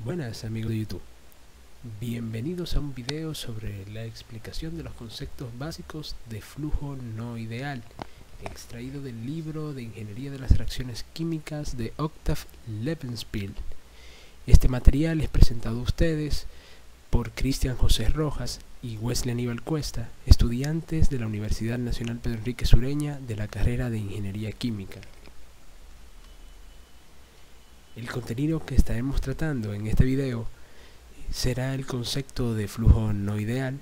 Buenas amigos de YouTube, bienvenidos a un video sobre la explicación de los conceptos básicos de flujo no ideal, extraído del libro de Ingeniería de las Reacciones Químicas de Octave Levenspiel. Este material es presentado a ustedes por Cristian José Rojas y Wesley Aníbal Cuesta, estudiantes de la Universidad Nacional Pedro Enrique Sureña de la carrera de Ingeniería Química. El contenido que estaremos tratando en este video será el concepto de flujo no ideal,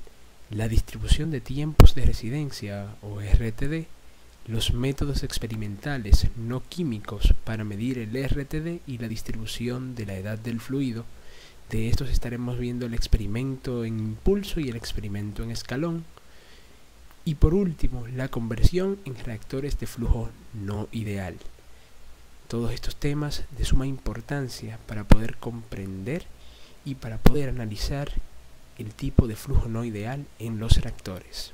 la distribución de tiempos de residencia o RTD, los métodos experimentales no químicos para medir el RTD y la distribución de la edad del fluido. De estos estaremos viendo el experimento en impulso y el experimento en escalón. Y por último, la conversión en reactores de flujo no ideal. Todos estos temas de suma importancia para poder comprender y para poder analizar el tipo de flujo no ideal en los reactores.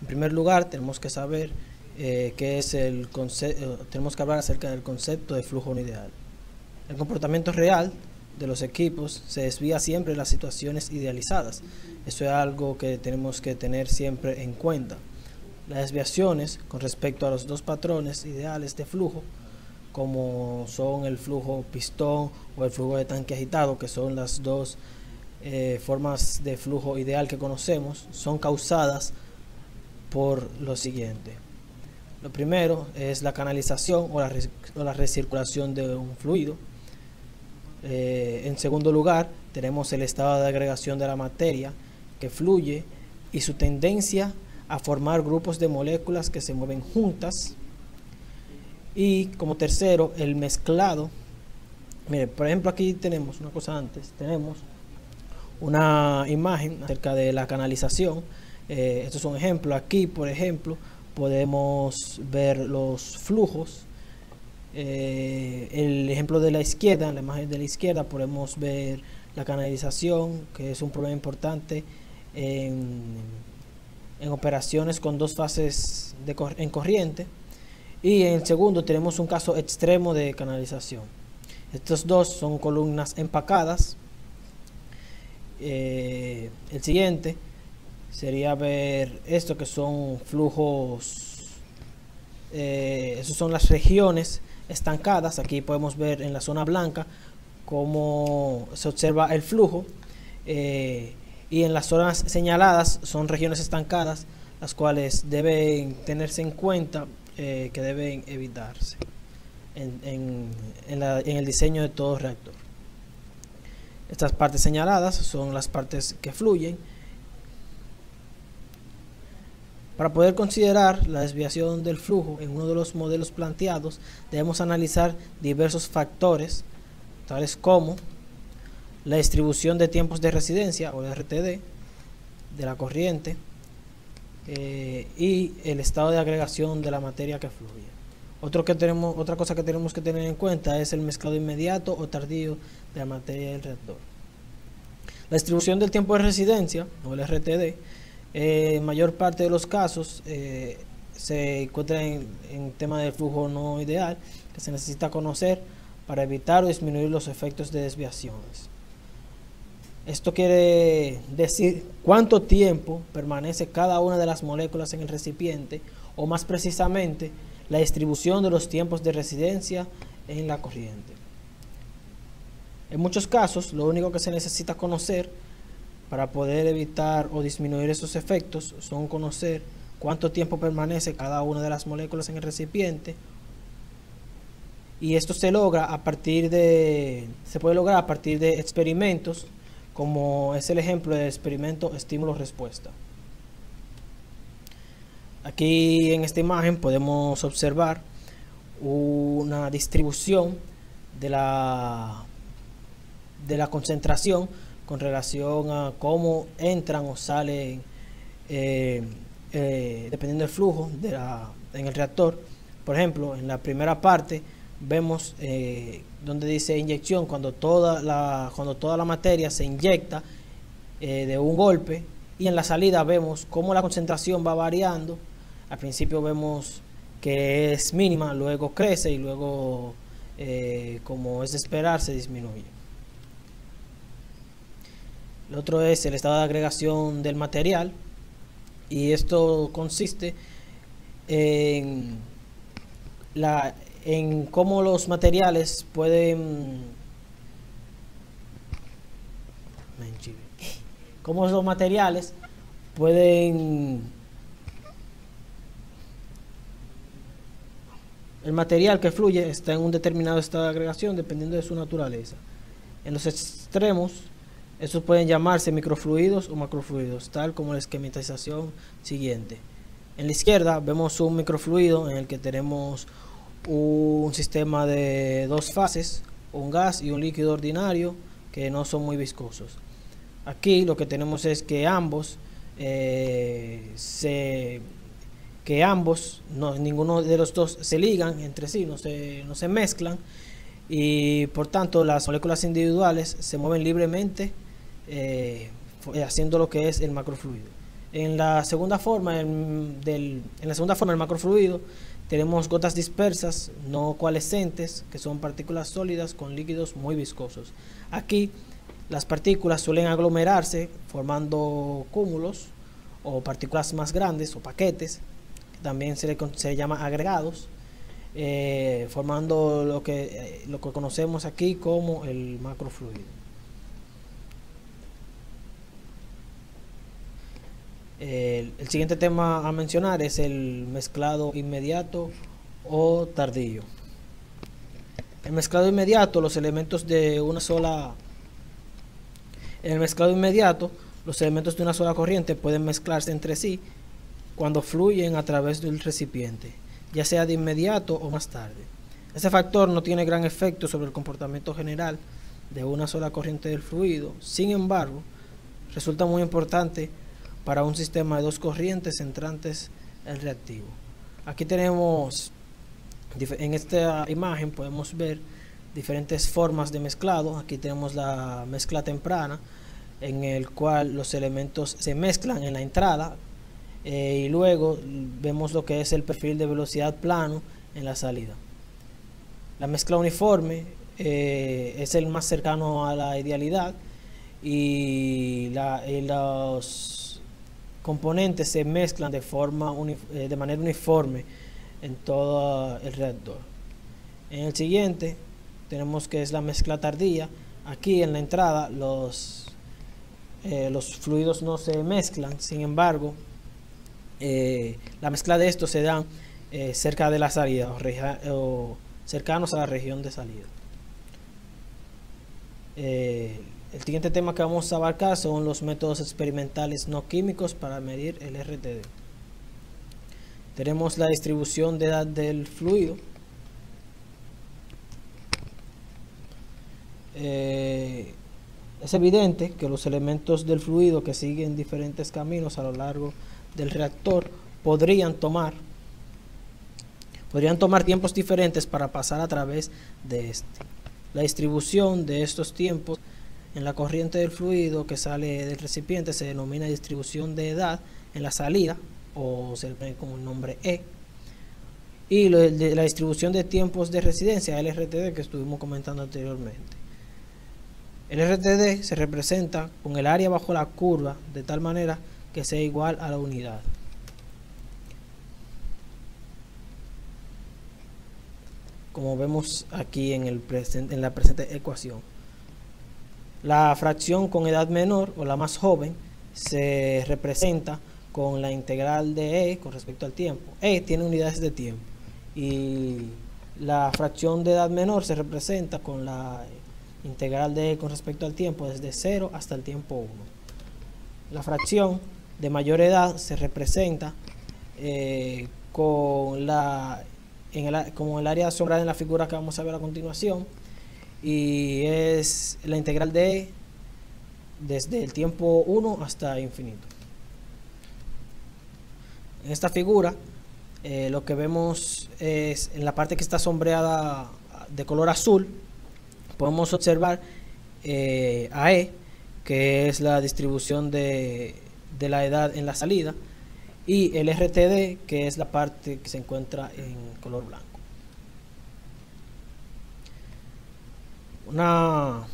En primer lugar, tenemos que saber qué es el concepto. Tenemos que hablar acerca del concepto de flujo no ideal. El comportamiento real de los equipos se desvía siempre de las situaciones idealizadas. Eso es algo que tenemos que tener siempre en cuenta. Las desviaciones con respecto a los dos patrones ideales de flujo, como son el flujo pistón o el flujo de tanque agitado, que son las dos formas de flujo ideal que conocemos, son causadas por lo siguiente. Lo primero es la canalización o la recirculación de un fluido. En segundo lugar, tenemos el estado de agregación de la materia que fluye y su tendencia a formar grupos de moléculas que se mueven juntas. Y como tercero, el mezclado. Mire, por ejemplo, aquí tenemos una cosa antes, tenemos una imagen acerca de la canalización. Esto es un ejemplo. Aquí, por ejemplo, podemos ver los flujos. El ejemplo de la izquierda, en la imagen de la izquierda, podemos ver la canalización, que es un problema importante en operaciones con dos fases en corriente. Y en el segundo tenemos un caso extremo de canalización. Estos dos son columnas empacadas. El siguiente sería ver esto, que son flujos. Esas son las regiones estancadas. Aquí podemos ver en la zona blanca cómo se observa el flujo. Y en las zonas señaladas son regiones estancadas, las cuales deben tenerse en cuenta, que deben evitarse en el diseño de todo reactor. Estas partes señaladas son las partes que fluyen. Para poder considerar la desviación del flujo en uno de los modelos planteados, debemos analizar diversos factores, tales como la distribución de tiempos de residencia o RTD de la corriente y el estado de agregación de la materia que fluye. Otra cosa que tenemos que tener en cuenta es el mezclado inmediato o tardío de la materia del reactor. La distribución del tiempo de residencia o el RTD, en mayor parte de los casos se encuentra en tema del flujo no ideal, que se necesita conocer para evitar o disminuir los efectos de desviaciones. Esto quiere decir cuánto tiempo permanece cada una de las moléculas en el recipiente, o más precisamente, la distribución de los tiempos de residencia en la corriente. En muchos casos, lo único que se necesita conocer para poder evitar o disminuir esos efectos son conocer cuánto tiempo permanece cada una de las moléculas en el recipiente. Y esto se puede lograr a partir de experimentos, como es el ejemplo del experimento estímulo-respuesta. Aquí en esta imagen podemos observar una distribución de la concentración con relación a cómo entran o salen, dependiendo del flujo en el reactor. Por ejemplo, en la primera parte vemos donde dice inyección, cuando toda la materia se inyecta de un golpe, y en la salida vemos cómo la concentración va variando. Al principio vemos que es mínima, luego crece y luego como es de esperar, se disminuye. El otro es el estado de agregación del material, y esto consiste en cómo los materiales pueden el material que fluye está en un determinado estado de agregación dependiendo de su naturaleza. En los extremos, estos pueden llamarse microfluidos o macrofluidos, tal como la esquematización siguiente. En la izquierda vemos un microfluido en el que tenemos un sistema de dos fases, un gas y un líquido ordinario que no son muy viscosos. Aquí lo que tenemos es que ninguno de los dos se ligan entre sí, no se mezclan, y por tanto las moléculas individuales se mueven libremente, haciendo lo que es el macrofluido. En la segunda forma del macrofluido tenemos gotas dispersas no coalescentes, que son partículas sólidas con líquidos muy viscosos. Aquí las partículas suelen aglomerarse formando cúmulos o partículas más grandes o paquetes, que también se llama agregados, formando lo que conocemos aquí como el macrofluido. El siguiente tema a mencionar es el mezclado inmediato o tardío. El mezclado inmediato, los elementos de una sola corriente pueden mezclarse entre sí cuando fluyen a través del recipiente, ya sea de inmediato o más tarde. Este factor no tiene gran efecto sobre el comportamiento general de una sola corriente del fluido. Sin embargo, resulta muy importante para un sistema de dos corrientes entrantes el reactivo. Aquí tenemos, en esta imagen podemos ver diferentes formas de mezclado. Aquí tenemos la mezcla temprana, en el cual los elementos se mezclan en la entrada, y luego vemos lo que es el perfil de velocidad plano en la salida. La mezcla uniforme es el más cercano a la idealidad, y los componentes se mezclan de manera uniforme en todo el reactor. En el siguiente tenemos que es la mezcla tardía. Aquí en la entrada los fluidos no se mezclan, sin embargo la mezcla de estos se dan cerca de la salida o cercanos a la región de salida. El siguiente tema que vamos a abarcar son los métodos experimentales no químicos para medir el RTD. Tenemos la distribución de edad del fluido. Es evidente que los elementos del fluido que siguen diferentes caminos a lo largo del reactor podrían tomar tiempos diferentes para pasar a través de este. La distribución de estos tiempos en la corriente del fluido que sale del recipiente se denomina distribución de edad en la salida, o se le pone como el nombre E. Y la distribución de tiempos de residencia, el RTD, que estuvimos comentando anteriormente. El RTD se representa con el área bajo la curva de tal manera que sea igual a la unidad. Como vemos aquí en la presente ecuación. La fracción con edad menor o la más joven se representa con la integral de E con respecto al tiempo. E tiene unidades de tiempo, y la fracción de edad menor se representa con la integral de E con respecto al tiempo desde 0 hasta el tiempo 1. La fracción de mayor edad se representa como el área sombreada en la figura que vamos a ver a continuación, y es la integral de E desde el tiempo 1 hasta infinito. En esta figura lo que vemos es, en la parte que está sombreada de color azul, podemos observar a E, que es la distribución de la edad en la salida, y el RTD, que es la parte que se encuentra en color blanco. Una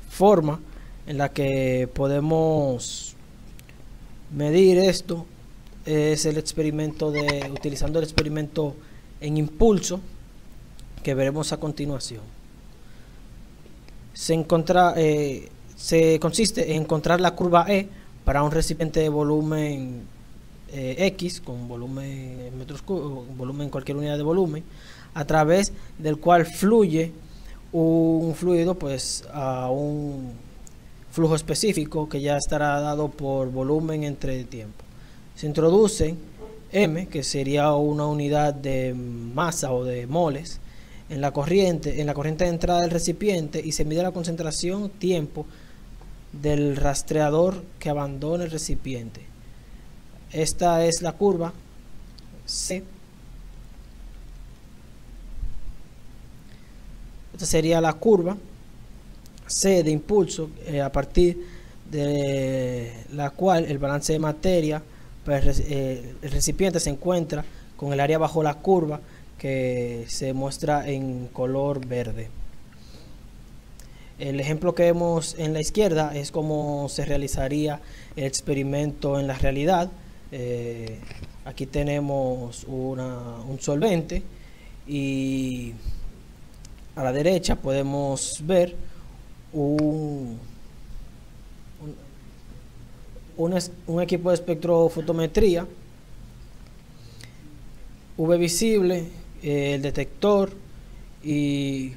forma en la que podemos medir esto es el experimento utilizando el experimento en impulso que veremos a continuación. Se consiste en encontrar la curva E para un recipiente de volumen X, con volumen en metros cúbicos, volumen en cualquier unidad de volumen, a través del cual fluye un fluido pues a un flujo específico que ya estará dado por volumen entre tiempo. Se introduce M, que sería una unidad de masa o de moles, en la corriente de entrada del recipiente, y se mide la concentración tiempo del rastreador que abandona el recipiente. Esta es la curva C. Esta sería la curva C de impulso, a partir de la cual el balance de materia, pues, el recipiente se encuentra con el área bajo la curva, que se muestra en color verde. El ejemplo que vemos en la izquierda es cómo se realizaría el experimento en la realidad. Aquí tenemos un solvente, y a la derecha podemos ver un equipo de espectrofotometría, UV visible, el detector, y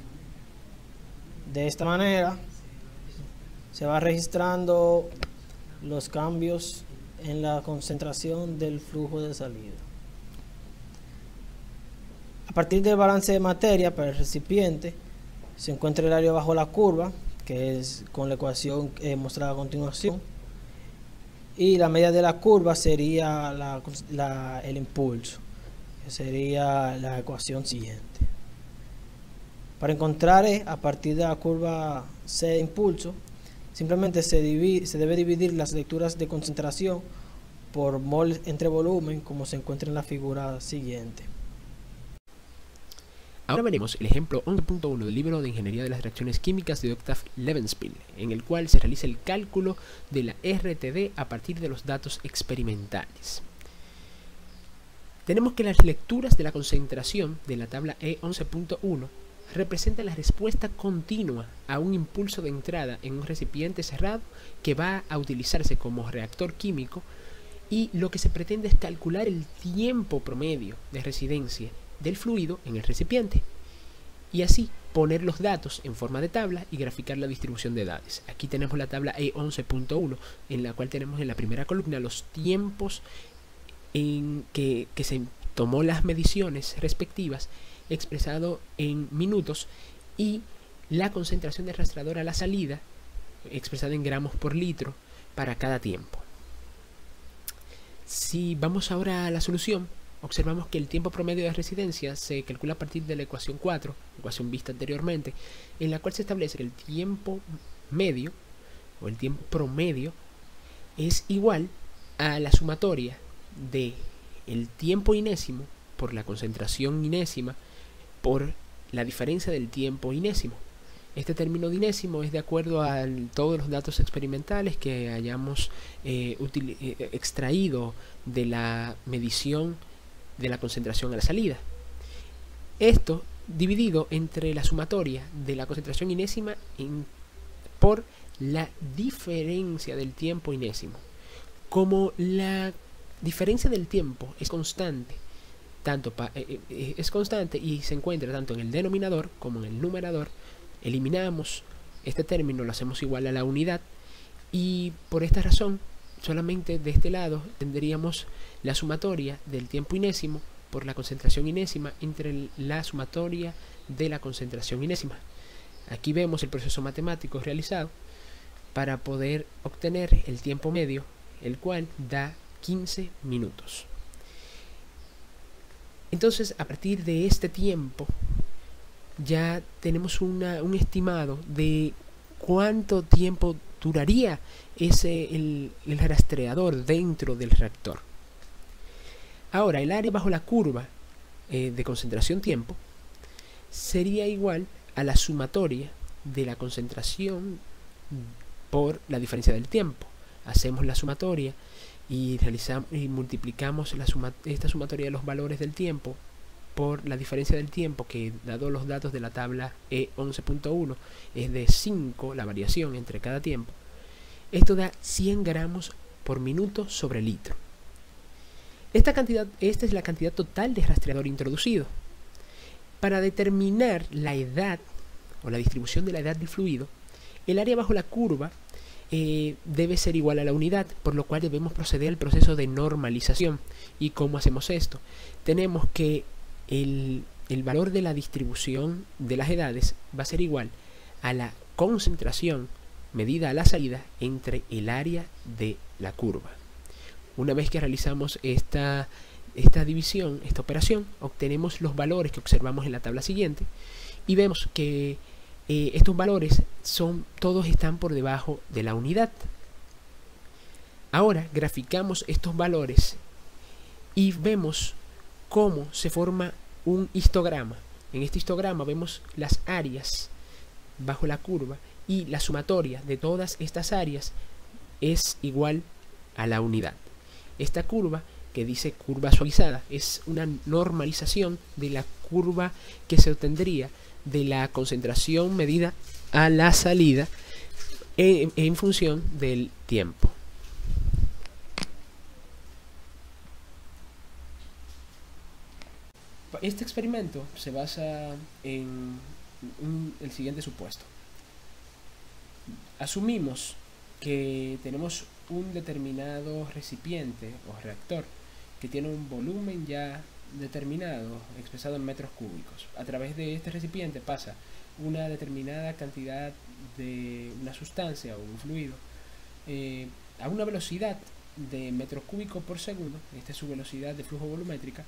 de esta manera se va registrando los cambios en la concentración del flujo de salida. A partir del balance de materia para el recipiente se encuentra el área bajo la curva, que es con la ecuación mostrada a continuación, y la media de la curva sería el impulso, que sería la ecuación siguiente. Para encontrar a partir de la curva C de impulso, simplemente se debe dividir las lecturas de concentración por mol entre volumen, como se encuentra en la figura siguiente. Ahora veremos el ejemplo 11.1 del libro de Ingeniería de las Reacciones Químicas de Octave Levenspiel, en el cual se realiza el cálculo de la RTD a partir de los datos experimentales. Tenemos que las lecturas de la concentración de la tabla E11.1 representan la respuesta continua a un impulso de entrada en un recipiente cerrado que va a utilizarse como reactor químico, y lo que se pretende es calcular el tiempo promedio de residencia del fluido en el recipiente, y así poner los datos en forma de tabla y graficar la distribución de edades. Aquí tenemos la tabla E11.1, en la cual tenemos en la primera columna los tiempos en que se tomó las mediciones respectivas, expresado en minutos, y la concentración de rastreador a la salida, expresada en gramos por litro para cada tiempo. Si vamos ahora a la solución, observamos que el tiempo promedio de residencia se calcula a partir de la ecuación 4, ecuación vista anteriormente, en la cual se establece que el tiempo medio o el tiempo promedio es igual a la sumatoria de el tiempo inésimo por la concentración inésima por la diferencia del tiempo inésimo. Este término de inésimo es de acuerdo a todos los datos experimentales que hayamos extraído de la medición de la concentración a la salida. Esto dividido entre la sumatoria de la concentración inésima por la diferencia del tiempo inésimo. Como la diferencia del tiempo es constante, y se encuentra tanto en el denominador como en el numerador, eliminamos este término, lo hacemos igual a la unidad, y por esta razón solamente de este lado tendríamos la sumatoria del tiempo inésimo por la concentración inésima entre la sumatoria de la concentración inésima. Aquí vemos el proceso matemático realizado para poder obtener el tiempo medio, el cual da 15 minutos. Entonces, a partir de este tiempo ya tenemos un estimado de cuánto tiempo duraría el rastreador dentro del reactor. Ahora, el área bajo la curva de concentración tiempo sería igual a la sumatoria de la concentración por la diferencia del tiempo. Hacemos la sumatoria y multiplicamos esta sumatoria de los valores del tiempo por la diferencia del tiempo, que dado los datos de la tabla E11.1 es de 5 la variación entre cada tiempo. Esto da 100 gramos por minuto sobre litro. Esta es la cantidad total de rastreador introducido. Para determinar la edad o la distribución de la edad del fluido, el área bajo la curva debe ser igual a la unidad, por lo cual debemos proceder al proceso de normalización. ¿Y cómo hacemos esto? Tenemos que el valor de la distribución de las edades va a ser igual a la concentración medida a la salida entre el área de la curva. Una vez que realizamos esta división, esta operación, obtenemos los valores que observamos en la tabla siguiente y vemos que estos valores todos están por debajo de la unidad. Ahora graficamos estos valores y vemos cómo se forma un histograma. En este histograma vemos las áreas bajo la curva y la sumatoria de todas estas áreas es igual a la unidad. Esta curva, que dice curva suavizada, es una normalización de la curva que se obtendría de la concentración medida a la salida en función del tiempo. Este experimento se basa en el siguiente supuesto. Asumimos que tenemos un determinado recipiente o reactor que tiene un volumen ya determinado expresado en metros cúbicos. A través de este recipiente pasa una determinada cantidad de una sustancia o un fluido a una velocidad de metros cúbicos por segundo. Esta es su velocidad de flujo volumétrica.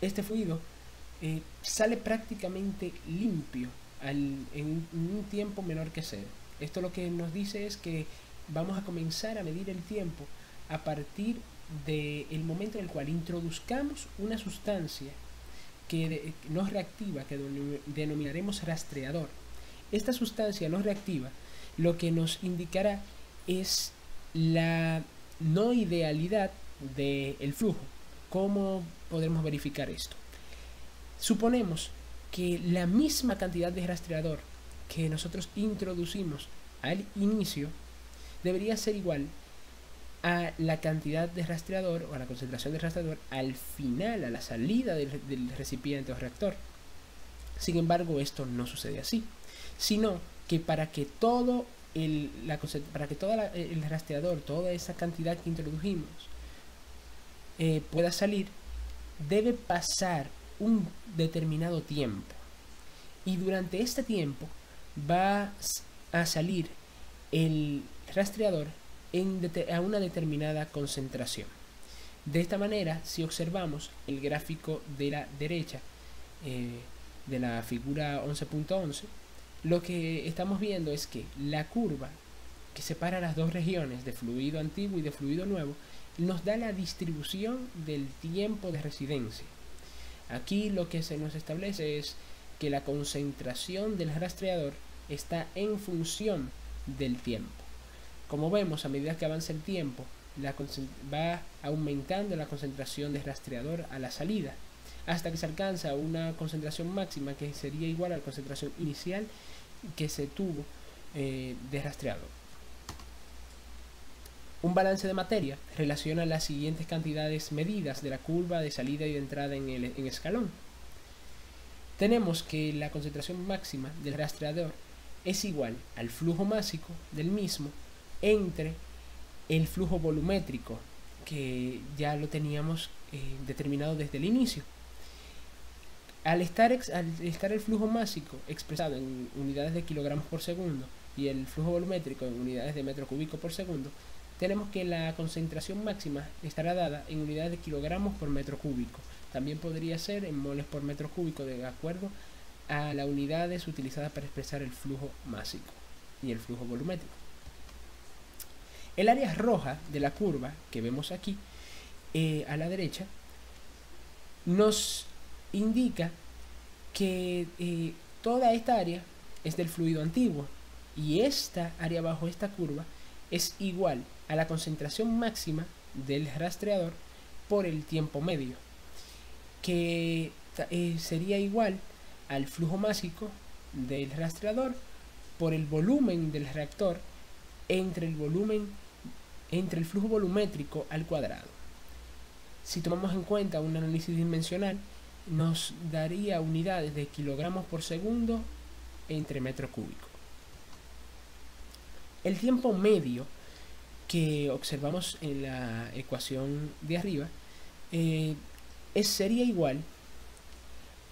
Este fluido sale prácticamente limpio en un tiempo menor que 0. Esto lo que nos dice es que vamos a comenzar a medir el tiempo a partir del momento en el cual introduzcamos una sustancia no reactiva, que denominaremos rastreador. Esta sustancia no reactiva lo que nos indicará es la no idealidad del flujo. ¿Cómo podemos verificar esto? Suponemos que la misma cantidad de rastreador que nosotros introducimos al inicio debería ser igual a la cantidad de rastreador o a la concentración de rastreador al final, a la salida del recipiente o reactor. Sin embargo, esto no sucede así, sino que para que todo el rastreador, toda esa cantidad que introdujimos pueda salir, debe pasar un determinado tiempo, y durante este tiempo va a salir el rastreador a una determinada concentración. De esta manera, si observamos el gráfico de la derecha de la figura 11.11, lo que estamos viendo es que la curva que separa las dos regiones de fluido antiguo y de fluido nuevo nos da la distribución del tiempo de residencia. Aquí lo que se nos establece es que la concentración del rastreador está en función del tiempo. Como vemos, a medida que avanza el tiempo, va aumentando la concentración de rastreador a la salida, hasta que se alcanza una concentración máxima que sería igual a la concentración inicial que se tuvo de rastreador. Un balance de materia relaciona las siguientes cantidades medidas de la curva de salida y de entrada en escalón. Tenemos que la concentración máxima del rastreador es igual al flujo másico del mismo entre el flujo volumétrico, que ya lo teníamos determinado desde el inicio. Al estar el flujo másico expresado en unidades de kilogramos por segundo y el flujo volumétrico en unidades de metro cúbico por segundo, tenemos que la concentración máxima estará dada en unidades de kilogramos por metro cúbico. También podría ser en moles por metro cúbico, de acuerdo a las unidades utilizadas para expresar el flujo másico y el flujo volumétrico. El área roja de la curva que vemos aquí a la derecha nos indica que toda esta área es del fluido antiguo, y esta área bajo esta curva es igual a la concentración máxima del rastreador por el tiempo medio, que sería igual al flujo másico del rastreador por el volumen del reactor entre el flujo volumétrico al cuadrado. Si tomamos en cuenta un análisis dimensional, nos daría unidades de kilogramos por segundo entre metro cúbico. El tiempo medio que observamos en la ecuación de arriba sería igual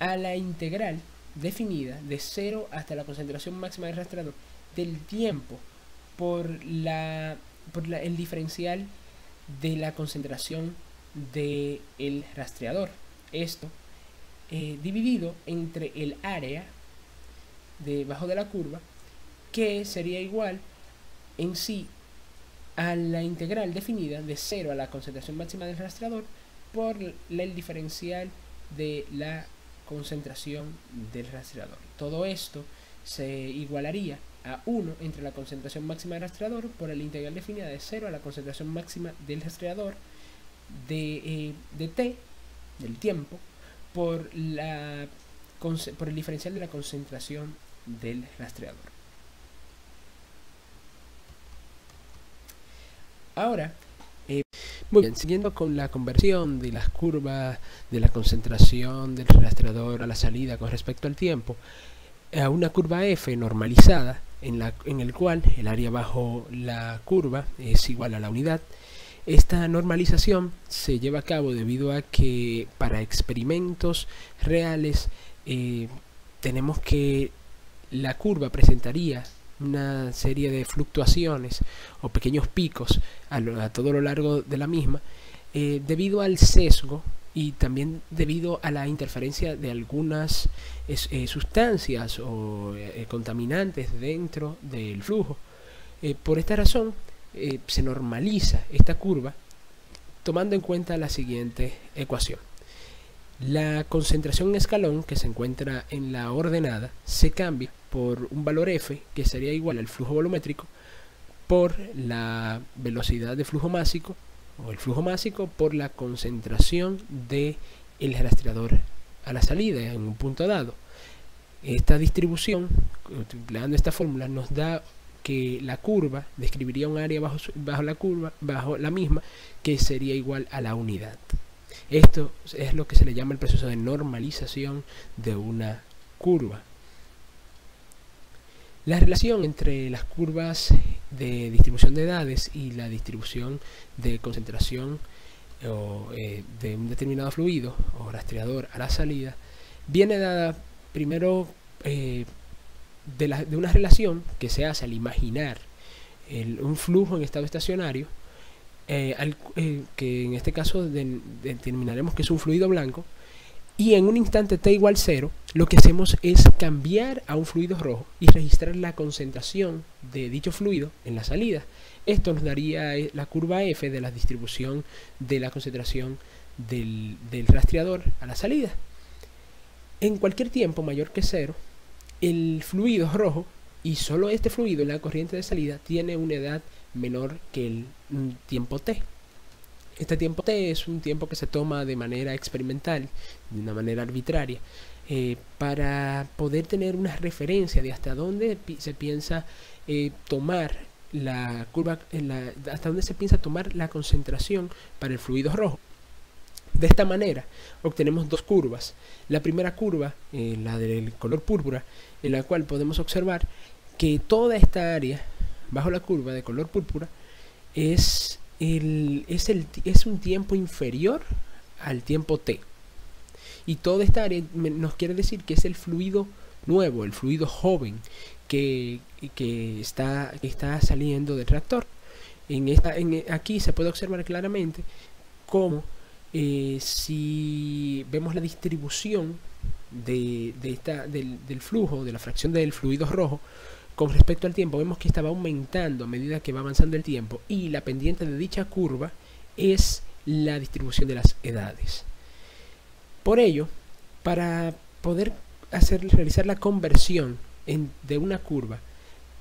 a la integral definida de 0 hasta la concentración máxima del rastreador del tiempo por el diferencial de la concentración del rastreador. Esto dividido entre el área debajo de la curva, que sería igual en sí a la integral definida de 0 a la concentración máxima del rastreador por el diferencial de la concentración del rastreador. Todo esto se igualaría a 1 entre la concentración máxima del rastreador por la integral definida de 0 a la concentración máxima del rastreador de t, del tiempo, por el diferencial de la concentración del rastreador. Ahora, muy bien, siguiendo con la conversión de las curvas de la concentración del rastreador a la salida con respecto al tiempo, a una curva f normalizada en el cual el área bajo la curva es igual a la unidad. Esta normalización se lleva a cabo debido a que para experimentos reales tenemos que la curva presentaría una serie de fluctuaciones o pequeños picos a todo lo largo de la misma, debido al sesgo y también debido a la interferencia de algunas sustancias o contaminantes dentro del flujo. Por esta razón se normaliza esta curva tomando en cuenta la siguiente ecuación. La concentración en escalón que se encuentra en la ordenada se cambia por un valor f, que sería igual al flujo volumétrico, por la velocidad de flujo másico, o el flujo másico por la concentración del rastreador a la salida en un punto dado. Esta distribución, empleando esta fórmula, nos da que la curva describiría un área bajo la misma, que sería igual a la unidad. Esto es lo que se le llama el proceso de normalización de una curva. La relación entre las curvas de distribución de edades y la distribución de concentración de un determinado fluido o rastreador a la salida viene dada primero de una relación que se hace al imaginar un flujo en estado estacionario, que en este caso determinaremos que es un fluido blanco, y en un instante t igual 0 lo que hacemos es cambiar a un fluido rojo y registrar la concentración de dicho fluido en la salida. Esto nos daría la curva f de la distribución de la concentración del rastreador a la salida. En cualquier tiempo mayor que 0, el fluido rojo, y solo este fluido en la corriente de salida, tiene una edad menor que el tiempo t. Este tiempo t es un tiempo que se toma de manera experimental, de una manera arbitraria, para poder tener una referencia de hasta dónde se piensa tomar la curva, hasta dónde se piensa tomar la concentración para el fluido rojo. De esta manera obtenemos dos curvas. La primera curva, la del color púrpura, en la cual podemos observar que toda esta área bajo la curva de color púrpura es un tiempo inferior al tiempo t, y toda esta área nos quiere decir que es el fluido nuevo, el fluido joven que está saliendo del reactor. Aquí se puede observar claramente cómo si vemos la distribución del flujo, de la fracción del fluido rojo con respecto al tiempo, vemos que esta va aumentando a medida que va avanzando el tiempo, y la pendiente de dicha curva es la distribución de las edades. Por ello, para poder realizar la conversión de una curva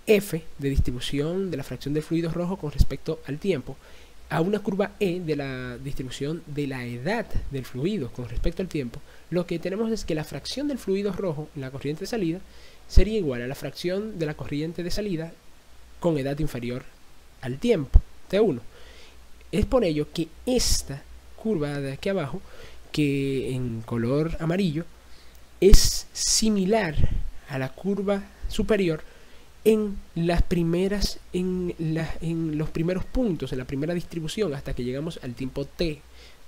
F de distribución de la fracción del fluido rojo con respecto al tiempo a una curva E de la distribución de la edad del fluido con respecto al tiempo, lo que tenemos es que la fracción del fluido rojo en la corriente de salida sería igual a la fracción de la corriente de salida con edad inferior al tiempo, T1. Es por ello que esta curva de aquí abajo, que en color amarillo, es similar a la curva superior en los primeros puntos, en la primera distribución, hasta que llegamos al tiempo t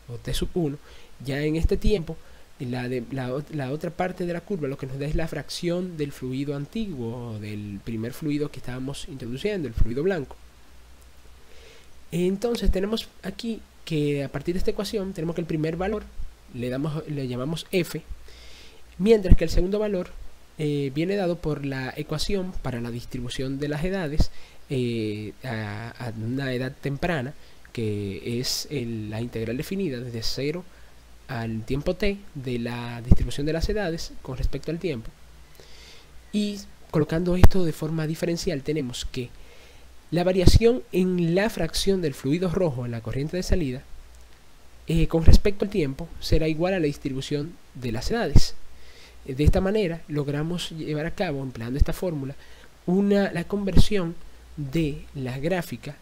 o t sub 1. Ya en este tiempo, la otra parte de la curva lo que nos da es la fracción del fluido antiguo, o del primer fluido que estábamos introduciendo, el fluido blanco. Entonces tenemos aquí que a partir de esta ecuación tenemos que el primer valor le llamamos f, mientras que el segundo valor viene dado por la ecuación para la distribución de las edades a una edad temprana, que es la integral definida desde 0 al tiempo t de la distribución de las edades con respecto al tiempo. Y colocando esto de forma diferencial, tenemos que la variación en la fracción del fluido rojo en la corriente de salida con respecto al tiempo será igual a la distribución de las edades. De esta manera logramos llevar a cabo, empleando esta fórmula, la conversión de la gráfica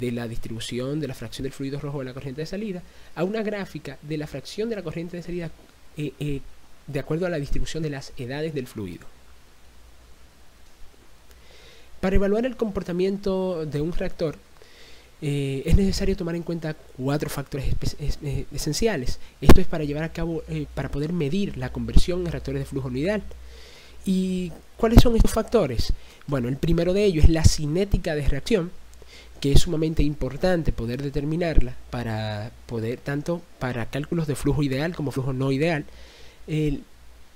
de la distribución de la fracción del fluido rojo en la corriente de salida a una gráfica de la fracción de la corriente de salida de acuerdo a la distribución de las edades del fluido. Para evaluar el comportamiento de un reactor es necesario tomar en cuenta 4 factores esenciales. Esto es para llevar a cabo, para poder medir la conversión en reactores de flujo no ideal. ¿Y cuáles son estos factores? Bueno, el primero de ellos es la cinética de reacción, que es sumamente importante poder determinarla para poder, tanto para cálculos de flujo ideal como flujo no ideal.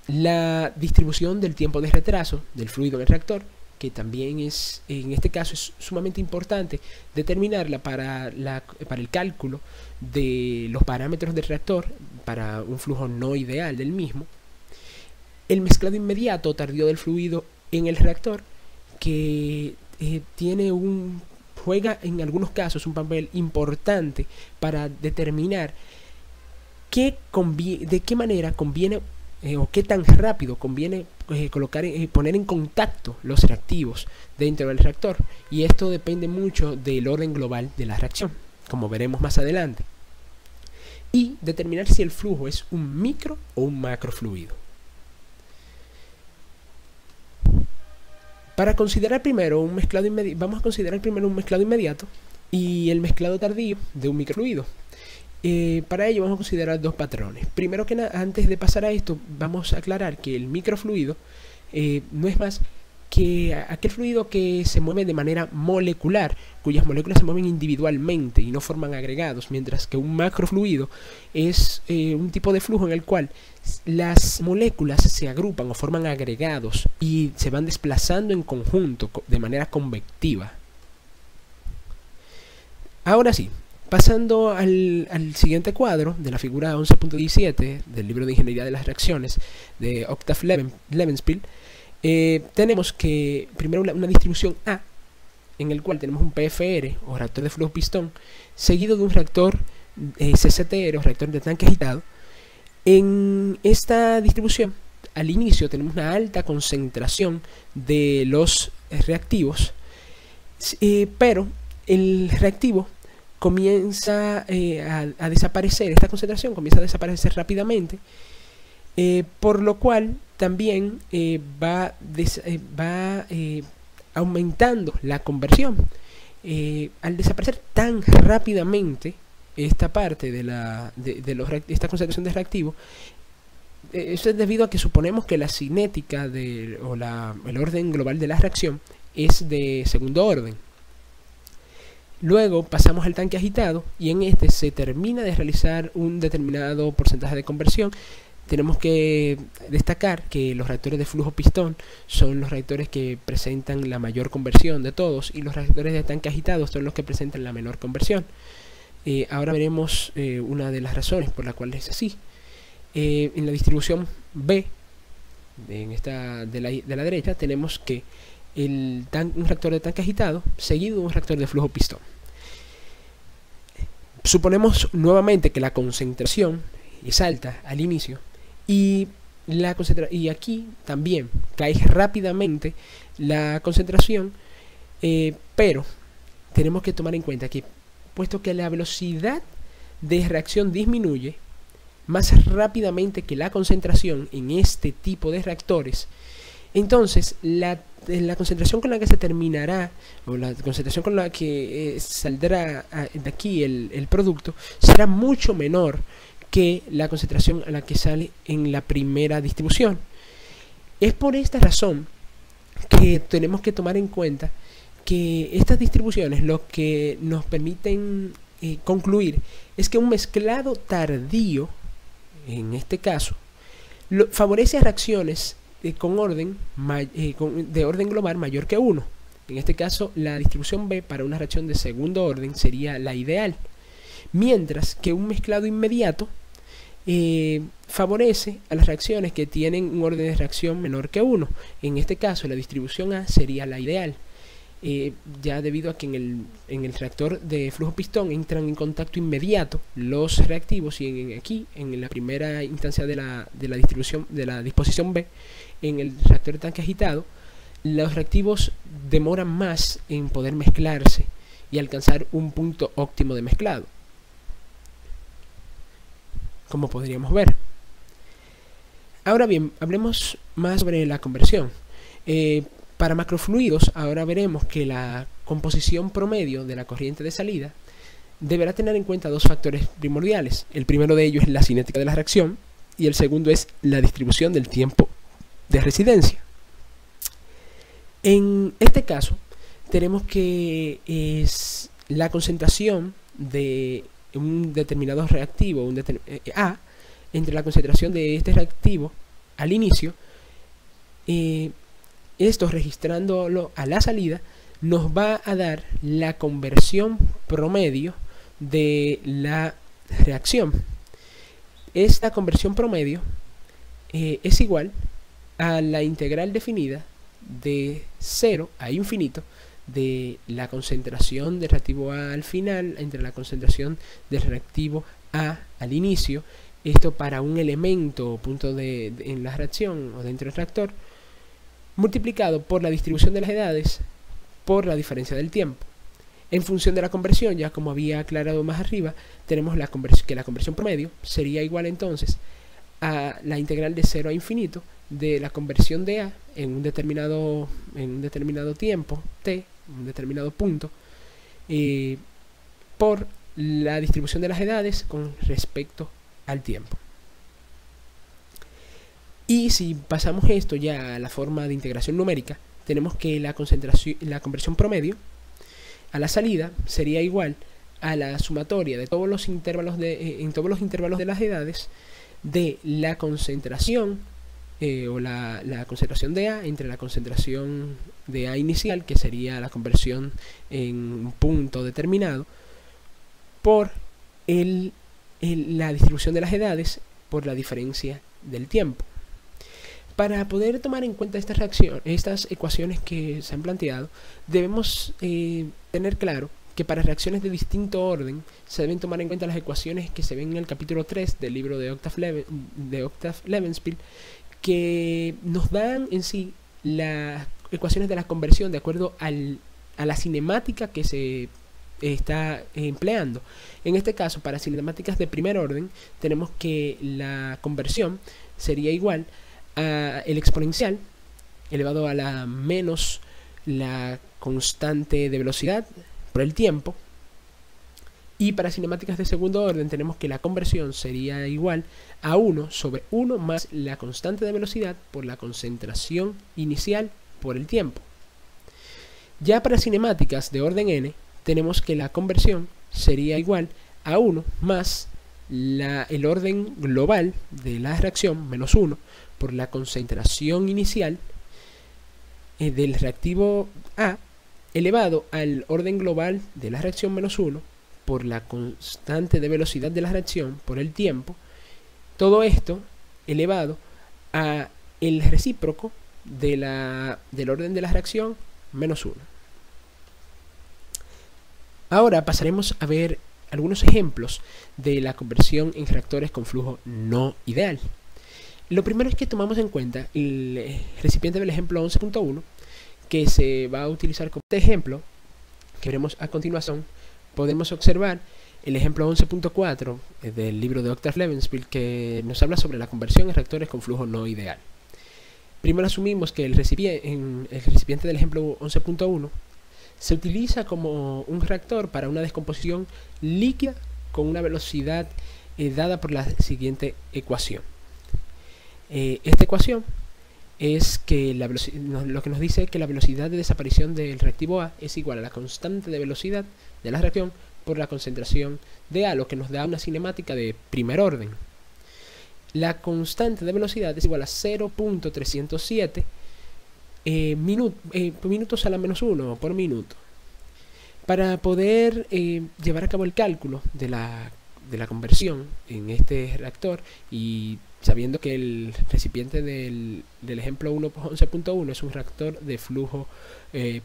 La distribución del tiempo de retraso del fluido en el reactor, que también es, en este caso, es sumamente importante determinarla para el cálculo de los parámetros del reactor para un flujo no ideal del mismo. El mezclado inmediato o tardío del fluido en el reactor, que juega en algunos casos un papel importante para determinar de qué manera conviene o qué tan rápido conviene poner en contacto los reactivos dentro del reactor, y esto depende mucho del orden global de la reacción, como veremos más adelante, y determinar si el flujo es un micro o un macrofluido. Para considerar primero un mezclado inmediato, vamos a considerar primero un mezclado inmediato y el mezclado tardío de un microfluido. Para ello vamos a considerar 2 patrones. Primero que nada, antes de pasar a esto, vamos a aclarar que el microfluido no es más que aquel fluido que se mueve de manera molecular, cuyas moléculas se mueven individualmente y no forman agregados, mientras que un macrofluido es un tipo de flujo en el cual las moléculas se agrupan o forman agregados y se van desplazando en conjunto de manera convectiva. Ahora sí, pasando al siguiente cuadro de la figura 11.17 del libro de Ingeniería de las Reacciones de Octave Levenspiel, tenemos que primero una distribución A, en el cual tenemos un PFR o reactor de flujo pistón, seguido de un reactor CCTR o reactor de tanque agitado. En esta distribución, al inicio tenemos una alta concentración de los reactivos, pero el reactivo comienza a desaparecer, esta concentración comienza a desaparecer rápidamente, por lo cual también va aumentando la conversión. Al desaparecer tan rápidamente esta parte de esta concentración de reactivo, eso es debido a que suponemos que la cinética el orden global de la reacción es de segundo orden. Luego pasamos al tanque agitado y en este se termina de realizar un determinado porcentaje de conversión. Tenemos que destacar que los reactores de flujo pistón son los reactores que presentan la mayor conversión de todos, y los reactores de tanque agitado son los que presentan la menor conversión. Ahora veremos una de las razones por las cuales es así. En la distribución B en esta de la derecha, tenemos que un reactor de tanque agitado seguido de un reactor de flujo pistón. Suponemos nuevamente que la concentración es alta al inicio y aquí también cae rápidamente la concentración, pero tenemos que tomar en cuenta que, puesto que la velocidad de reacción disminuye más rápidamente que la concentración en este tipo de reactores, entonces la concentración con la que se terminará, o la concentración con la que saldrá de aquí el producto, será mucho menor que la concentración a la que sale en la primera distribución. Es por esta razón que tenemos que tomar en cuenta que estas distribuciones lo que nos permiten concluir es que un mezclado tardío, en este caso, favorece a reacciones con orden de orden global mayor que 1. En este caso, la distribución B para una reacción de segundo orden sería la ideal, mientras que un mezclado inmediato favorece a las reacciones que tienen un orden de reacción menor que 1. En este caso, la distribución A sería la ideal, ya debido a que en el reactor de flujo pistón entran en contacto inmediato los reactivos, y aquí, en la primera instancia de la disposición B, en el reactor de tanque agitado, los reactivos demoran más en poder mezclarse y alcanzar un punto óptimo de mezclado, como podríamos ver. Ahora bien, hablemos más sobre la conversión. Para macrofluidos, ahora veremos que la composición promedio de la corriente de salida deberá tener en cuenta dos factores primordiales. El primero de ellos es la cinética de la reacción y el segundo es la distribución del tiempo de residencia. En este caso, tenemos que es la concentración de un determinado reactivo, A, entre la concentración de este reactivo al inicio, esto registrándolo a la salida, nos va a dar la conversión promedio de la reacción. Esta conversión promedio es igual a la integral definida de 0 a infinito de la concentración del reactivo A al final entre la concentración del reactivo A al inicio, esto para un elemento o punto en la reacción o dentro del reactor, multiplicado por la distribución de las edades por la diferencia del tiempo. En función de la conversión, ya como había aclarado más arriba, tenemos que la conversión promedio sería igual entonces a la integral de 0 a infinito de la conversión de A en un determinado tiempo, t, un determinado punto, por la distribución de las edades con respecto al tiempo. Y si pasamos esto ya a la forma de integración numérica, tenemos que la conversión promedio a la salida sería igual a la sumatoria de todos los intervalos en todos los intervalos de las edades de la concentración o la concentración de A entre la concentración de A inicial, que sería la conversión en un punto determinado, por la distribución de las edades por la diferencia del tiempo. Para poder tomar en cuenta estas ecuaciones que se han planteado, debemos tener claro que para reacciones de distinto orden se deben tomar en cuenta las ecuaciones que se ven en el capítulo 3 del libro de Octave Levenspiel, que nos dan en sí las ecuaciones de la conversión de acuerdo a la cinemática que se está empleando. En este caso, para cinemáticas de primer orden, tenemos que la conversión sería igual a el exponencial elevado a la menos la constante de velocidad por el tiempo, y para cinemáticas de segundo orden tenemos que la conversión sería igual a 1 sobre 1 más la constante de velocidad por la concentración inicial por el tiempo. Ya para cinemáticas de orden n tenemos que la conversión sería igual a 1 más el orden global de la reacción menos 1 por la concentración inicial del reactivo A elevado al orden global de la reacción menos 1 por la constante de velocidad de la reacción por el tiempo. Todo esto elevado a el recíproco del orden de la reacción menos 1. Ahora pasaremos a ver algunos ejemplos de la conversión en reactores con flujo no ideal. Lo primero es que tomamos en cuenta el recipiente del ejemplo 11.1, que se va a utilizar como este ejemplo que veremos a continuación. Podemos observar el ejemplo 11.4 del libro de Octave Levenspiel, que nos habla sobre la conversión en reactores con flujo no ideal. Primero asumimos que el recipiente del ejemplo 11.1 se utiliza como un reactor para una descomposición líquida con una velocidad dada por la siguiente ecuación. Esta ecuación es que lo que nos dice que la velocidad de desaparición del reactivo A es igual a la constante de velocidad de la reacción por la concentración de A, lo que nos da una cinemática de primer orden. La constante de velocidad es igual a 0.307 minutos a la menos 1 por minuto. Para poder llevar a cabo el cálculo de la conversión en este reactor, y sabiendo que el recipiente del ejemplo 11.1 es un reactor de flujo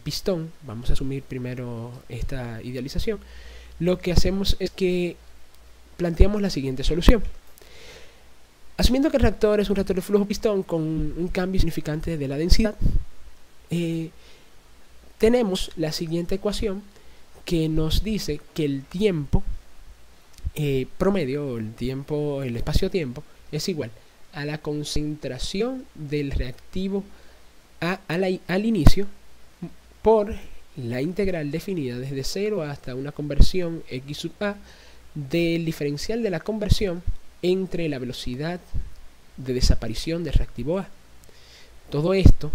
pistón, vamos a asumir primero esta idealización. Lo que hacemos es que planteamos la siguiente solución. Asumiendo que el reactor es un reactor de flujo pistón con un cambio significante de la densidad, tenemos la siguiente ecuación que nos dice que el tiempo promedio, el espacio-tiempo, es igual a la concentración del reactivo al inicio por la integral definida desde 0 hasta una conversión x sub a del diferencial de la conversión entre la velocidad de desaparición del reactivo A. Todo esto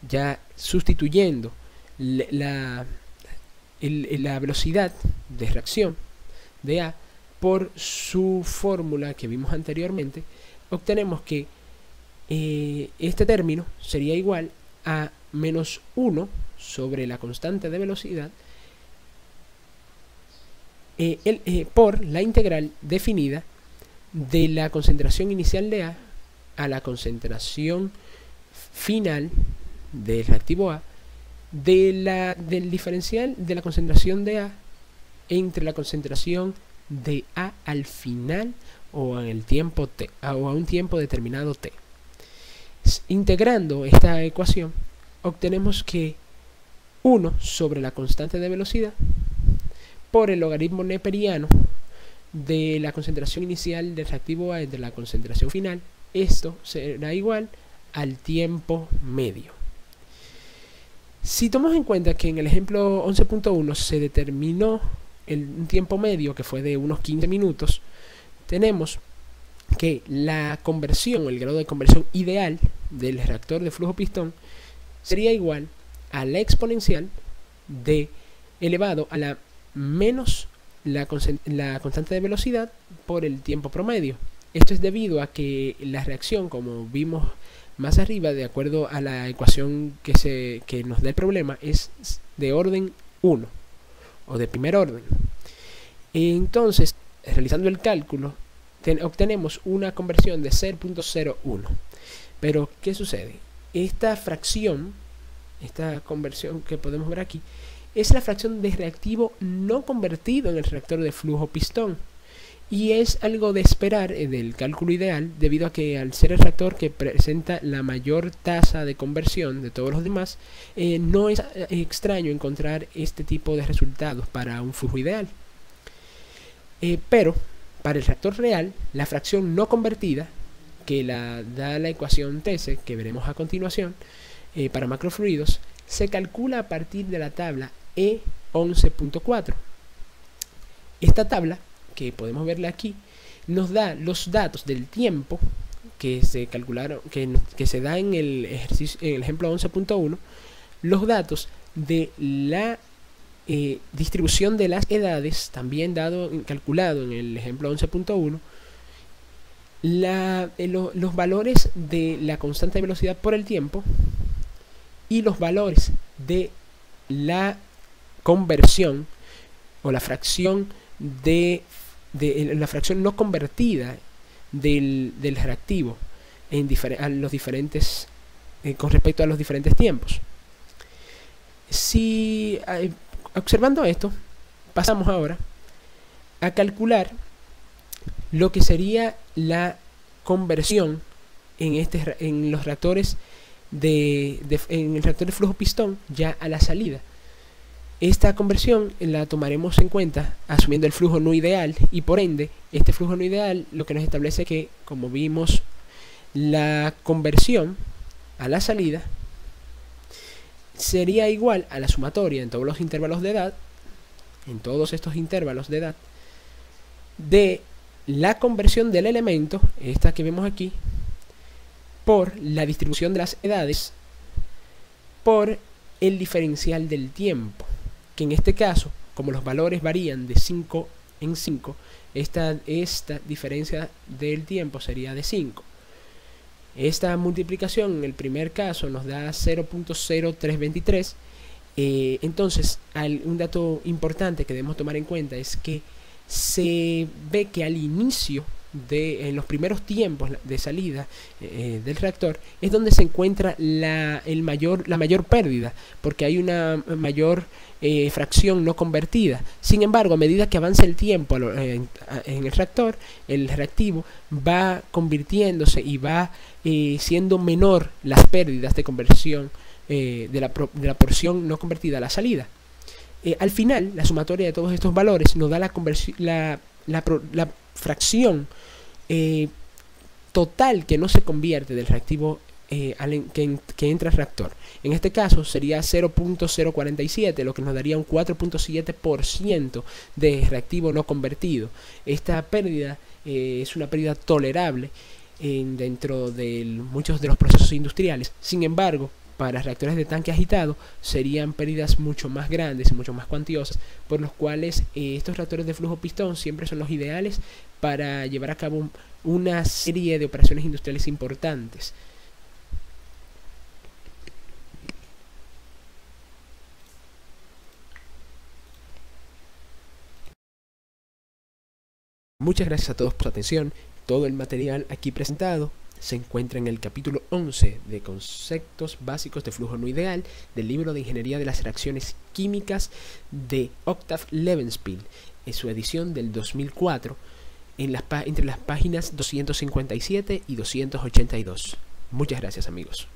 ya sustituyendo la velocidad de reacción de A por su fórmula que vimos anteriormente, obtenemos que este término sería igual a menos 1 sobre la constante de velocidad por la integral definida de la concentración inicial de A a la concentración final del reactivo A del diferencial de la concentración de A entre la concentración de A al final o en el tiempo t, o a un tiempo determinado t. Integrando esta ecuación obtenemos que 1 sobre la constante de velocidad por el logaritmo neperiano de la concentración inicial del reactivo A entre la concentración final, esto será igual al tiempo medio. Si tomamos en cuenta que en el ejemplo 11.1 se determinó un tiempo medio que fue de unos 15 minutos, tenemos que la conversión, el grado de conversión ideal del reactor de flujo pistón sería igual a la exponencial de elevado a la menos la constante de velocidad por el tiempo promedio. Esto es debido a que la reacción, como vimos más arriba, de acuerdo a la ecuación que nos da el problema, es de orden 1 o de primer orden. Entonces, realizando el cálculo, obtenemos una conversión de 0.01. Pero, ¿qué sucede? Esta fracción, esta conversión que podemos ver aquí, es la fracción de reactivo no convertido en el reactor de flujo pistón. Y es algo de esperar del cálculo ideal, debido a que al ser el reactor que presenta la mayor tasa de conversión de todos los demás, no es extraño encontrar este tipo de resultados para un flujo ideal. Pero para el reactor real, la fracción no convertida, que la da la ecuación TS, que veremos a continuación, para macrofluidos, se calcula a partir de la tabla E11.4. Esta tabla, que podemos verla aquí, nos da los datos del tiempo que se calcularon, que se da en el ejemplo 11.1, los datos de la distribución de las edades, también calculado en el ejemplo 11.1, los valores de la constante de velocidad por el tiempo y los valores de la conversión o la fracción de la fracción no convertida del reactivo con respecto a los diferentes tiempos. Observando esto, pasamos ahora a calcular lo que sería la conversión en los reactores en el reactor de flujo pistón ya a la salida. Esta conversión la tomaremos en cuenta asumiendo el flujo no ideal, y por ende este flujo no ideal lo que nos establece que, como vimos, la conversión a la salida sería igual a la sumatoria en todos los intervalos de edad, de la conversión del elemento, esta que vemos aquí, por la distribución de las edades por el diferencial del tiempo, que en este caso, como los valores varían de 5 en 5, esta diferencia del tiempo sería de 5. Esta multiplicación en el primer caso nos da 0.0323. Entonces, un dato importante que debemos tomar en cuenta es que se ve que al inicio en los primeros tiempos de salida del reactor es donde se encuentra la mayor pérdida, porque hay una mayor fracción no convertida. Sin embargo, a medida que avanza el tiempo en el reactor, el reactivo va convirtiéndose y va siendo menor las pérdidas de conversión de la porción no convertida a la salida. Al final, la sumatoria de todos estos valores nos da la fracción total que no se convierte del reactivo que entra al reactor. En este caso sería 0.047, lo que nos daría un 4.7% de reactivo no convertido. Esta pérdida es una pérdida tolerable dentro de muchos de los procesos industriales. Sin embargo, para reactores de tanque agitado serían pérdidas mucho más grandes y mucho más cuantiosas, por los cuales estos reactores de flujo pistón siempre son los ideales para llevar a cabo una serie de operaciones industriales importantes. Muchas gracias a todos por su atención. Todo el material aquí presentado se encuentra en el capítulo 11 de Conceptos Básicos de Flujo No Ideal del libro de Ingeniería de las Reacciones Químicas de Octave Levenspiel, en su edición del 2004, entre las páginas 257 y 282. Muchas gracias, amigos.